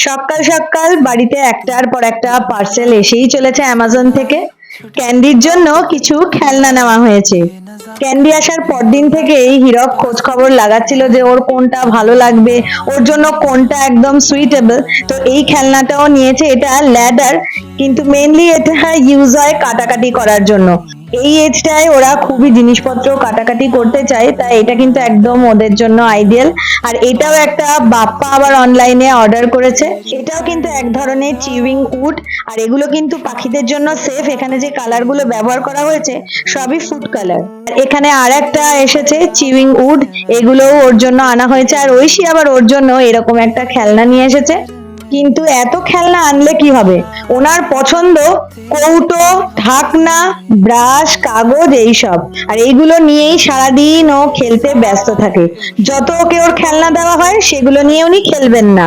সকাল সকাল বাড়িতে একটার পর একটা পার্সেল এসেই চলেছে অ্যামাজন থেকে। ক্যান্ডির জন্য কিছু খেলনা নেওয়া হয়েছে। ক্যান্ডি আসার পরদিন থেকেই হীরক খোঁজ খবর লাগাচ্ছিল যে ওর কোনটা ভালো লাগবে, ওর জন্য কোনটা একদম সুইটেবল। তো এই খেলনাটাও নিয়েছে, এটা ল্যাডার, কিন্তু মেইনলি এটা ইউজ হয় কাটাকাটি করার জন্য। এই এজটায় ওরা খুবই জিনিসপত্র কাটাকাটি করতে চায়, তাই এটা কিন্তু একদম ওদের জন্য আইডিয়াল। আর এটাও একটা বাপ্পা আবার অনলাইনে অর্ডার করেছে। এটাও কিন্তু এক ধরনের চিউইং উড, আর এগুলো কিন্তু পাখিদের জন্য সেফ। এখানে যে কালার গুলো ব্যবহার করা হয়েছে সবই ফুড কালার। আর এখানে আর একটা এসেছে চিউইং উড, এগুলোও ওর জন্য আনা হয়েছে। আর ঐশী আবার ওর জন্য এরকম একটা খেলনা নিয়ে এসেছে। কিন্তু এত খেলনা আনলে কি হবে, ওনার পছন্দ কৌটো, ঢাকনা, ব্রাশ, কাগজ এইসব। আর এইগুলো নিয়েই সারাদিন ও খেলতে ব্যস্ত থাকে। যত ওকে ওর খেলনা দেওয়া হয় সেগুলো নিয়ে উনি খেলবেন না।